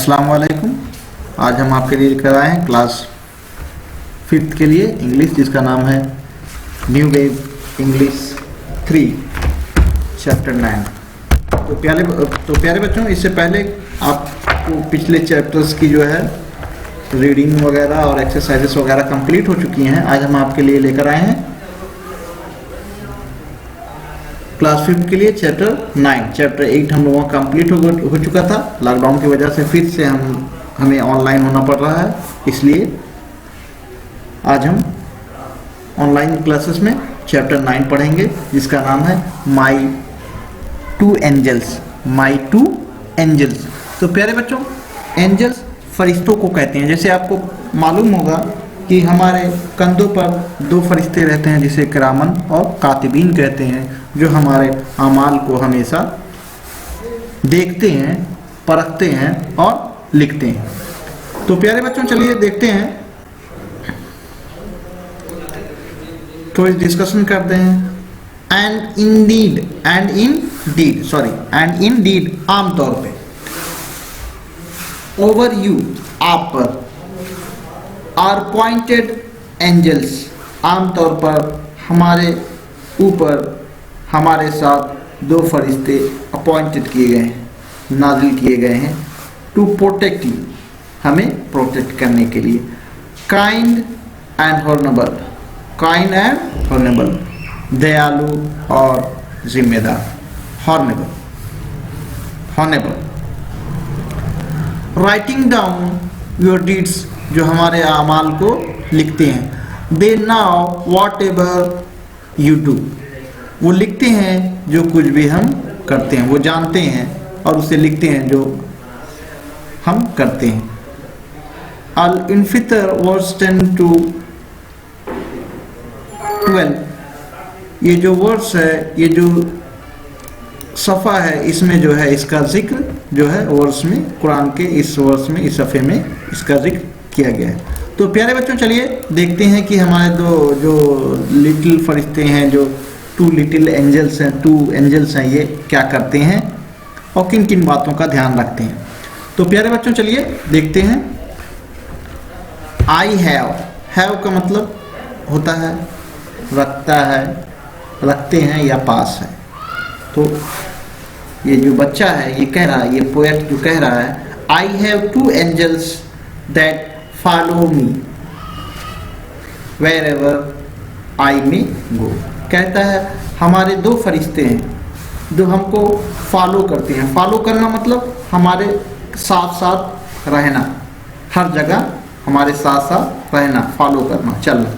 अस्सलाम वालेकुम। आज हम आपके लिए लेकर आए हैं क्लास 5th के लिए इंग्लिश, जिसका नाम है न्यू वेव इंग्लिश 3 चैप्टर 9। तो प्यारे बच्चों, इससे पहले आपको पिछले चैप्टर्स की जो है रीडिंग वगैरह और एक्सरसाइजेस वगैरह कंप्लीट हो चुकी हैं। आज हम आपके लिए लेकर आए हैं क्लास 5 के लिए चैप्टर 9। चैप्टर 8 हम लोगों का कंप्लीट हो चुका था। लॉकडाउन की वजह से फिर से हमें ऑनलाइन होना पड़ रहा है, इसलिए आज हम ऑनलाइन क्लासेस में चैप्टर 9 पढ़ेंगे, जिसका नाम है my two angels. My two angels. तो प्यारे बच्चों, एंजल्स फरिश्तों को कहते हैं। जैसे आपको मालूम होगा कि हमारे कंधों पर 2 फरिश्ते रहते हैं, जिसे किरामन और कातिबीन कहते हैं, जो हमारे अमाल को हमेशा देखते हैं, परखते हैं और लिखते हैं। तो प्यारे बच्चों, चलिए देखते हैं, थोड़ी डिस्कशन करते हैं। एंड इंडीड आमतौर पे, ओवर यू आप पर, आर पॉइंटेड एंजल्स आमतौर पर हमारे ऊपर हमारे साथ 2 फरिश्ते अपॉइंटेड किए गए हैं, नाजिल किए गए हैं, टू प्रोटेक्ट यू, हमें प्रोटेक्ट करने के लिए। Kind and honourable, kind and honourable, दयालु और जिम्मेदार। Honourable, writing down your deeds, जो हमारे अमाल को लिखते हैं। They know whatever you do, वो लिखते हैं जो कुछ भी हम करते हैं, वो जानते हैं और उसे लिखते हैं जो हम करते हैं। अल इनफितर वर्स 10 to 12, ये जो वर्स है, ये जो सफ़ा है, इसमें जो है इसका जिक्र जो है वर्स में, कुरान के इस वर्स में, इस सफ़े में इसका जिक्र किया गया है। तो प्यारे बच्चों, चलिए देखते हैं कि हमारे 2 जो लिटिल फरिश्ते हैं, जो 2 लिटिल एंजल्स हैं, 2 एंजल्स हैं, ये क्या करते हैं और किन किन बातों का ध्यान रखते हैं। तो प्यारे बच्चों, चलिए देखते हैं। आई हैव का मतलब होता है रखता है, रखते हैं या पास है। तो ये जो बच्चा है, ये कह रहा है, ये पोएट जो कह रहा है, I have 2 angels that follow me wherever I may go. कहता है हमारे 2 फरिश्ते हैं जो हमको फॉलो करते हैं। फॉलो करना मतलब हमारे साथ साथ रहना, हर जगह हमारे साथ साथ रहना, फॉलो करना, चलना।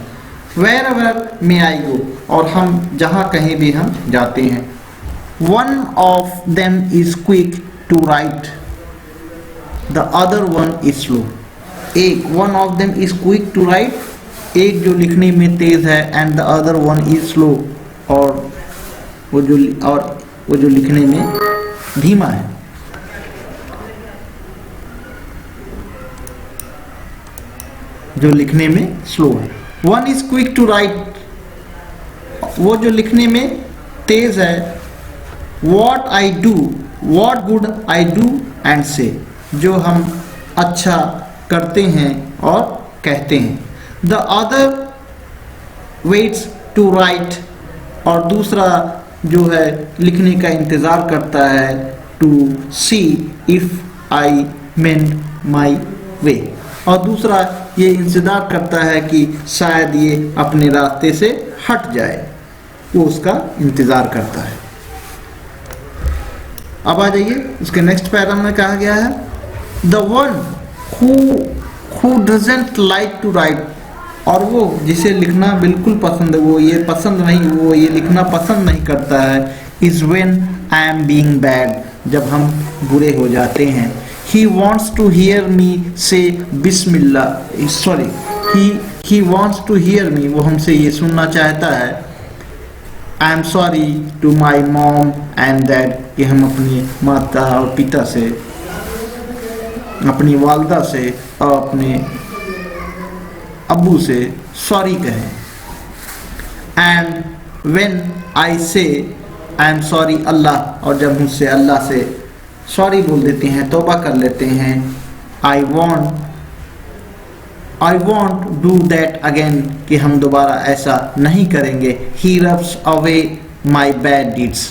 वेरेवर मे आई गो, और हम जहाँ कहीं भी हम जाते हैं। One of them is quick to write, the other one is slow. एक, one of them is quick to write, एक जो लिखने में तेज है, and the other one is slow, और वो जो लिखने में धीमा है। जो लिखने में स्लो है। One is quick to write, वो जो लिखने में तेज है। What I do, what good I do and say, जो हम अच्छा करते हैं और कहते हैं। The other waits to write, और दूसरा जो है लिखने का इंतज़ार करता है, टू सी इफ़ आई मेंट माई वे, और दूसरा ये इंतज़ार करता है कि शायद ये अपने रास्ते से हट जाए, वो उसका इंतज़ार करता है। अब आ जाइए, उसके नेक्स्ट पैरा में कहा गया है, the one who doesn't like to write, और वो जिसे लिखना बिल्कुल पसंद है, वो ये पसंद नहीं, वो ये लिखना पसंद नहीं करता है। Is when I am being bad, जब हम बुरे हो जाते हैं। He wants to hear me say बिस्मिल्लाह, sorry, he wants to hear me, वो हमसे ये सुनना चाहता है। I am sorry to my mom and dad, कि हम अपनी माता और पिता से, अपनी वालदा से और अपने अब्बू से सॉरी कहें। एंड व्हेन आई से आई एम सॉरी अल्लाह, और जब मुझसे अल्लाह से सॉरी बोल देते हैं, तौबा कर लेते हैं, I won't do that again, कि हम दोबारा ऐसा नहीं करेंगे। He rubs away my bad deeds,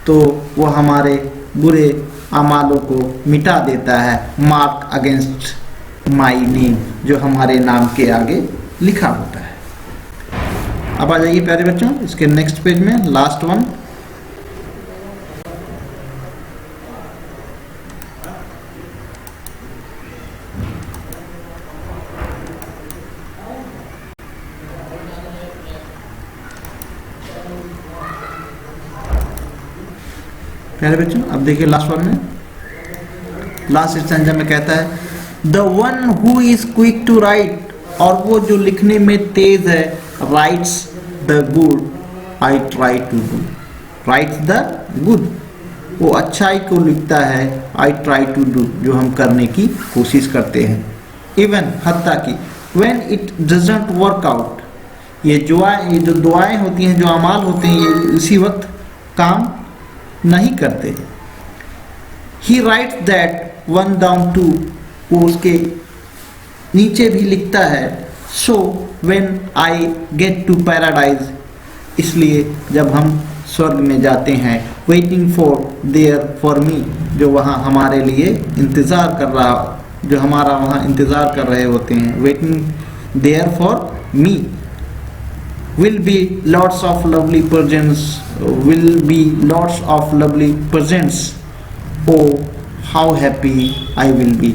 तो वो हमारे बुरे अमालों को मिटा देता है। मार्क अगेंस्ट माई नेम, जो हमारे नाम के आगे लिखा होता है। अब आ जाइए प्यारे बच्चों इसके नेक्स्ट पेज में, लास्ट वन। प्यारे बच्चों अब देखिए लास्ट वन में, लास्ट स्टैंजा में कहता है the one who is quick to write, और वो जो लिखने में तेज है, writes the good I try to do, writes the good, वो अच्छाई को लिखता है, आई ट्राई टू डू, जो हम करने की कोशिश करते हैं। इवन हत्ता की, when it doesn't work out, ये जो दुआएं होती हैं, जो अमाल होते हैं, ये इसी वक्त काम नहीं करते। He writes that one down too, वो उसके नीचे भी लिखता है। So when I get to paradise, इसलिए जब हम स्वर्ग में जाते हैं, waiting for there for me, जो वहाँ हमारे लिए इंतज़ार कर रहा, जो हमारा वहाँ इंतज़ार कर रहे होते हैं, waiting there for me, will be lots of lovely presents, will be lots of lovely presents, oh how happy I will be।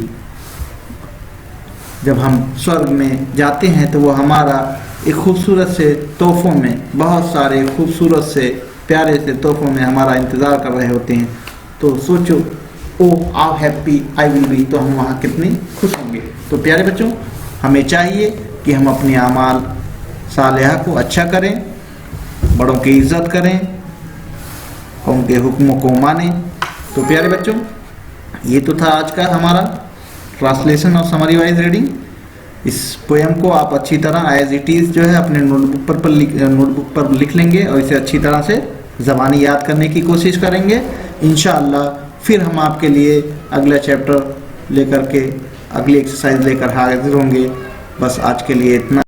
जब हम स्वर्ग में जाते हैं तो वो हमारा एक खूबसूरत से तोहफों में, बहुत सारे खूबसूरत से प्यारे से तोहफों में हमारा इंतज़ार कर रहे होते हैं। तो सोचो oh how happy I will be, तो हम वहाँ कितने खुश होंगे। तो प्यारे बच्चों हमें चाहिए कि हम अपने आमाल सालेहा को अच्छा करें, बड़ों की इज्जत करें, उनके हुक्मों को मानें। तो प्यारे बच्चों ये तो था आज का हमारा ट्रांसलेशन और समरी वाइज रीडिंग। इस पोएम को आप अच्छी तरह एज इट इज़ जो है अपने नोटबुक पर लिख लेंगे और इसे अच्छी तरह से ज़बानी याद करने की कोशिश करेंगे। इंशाअल्लाह फिर हम आपके लिए अगला चैप्टर लेकर के, अगली एक्सरसाइज लेकर हाजिर होंगे। बस आज के लिए इतना।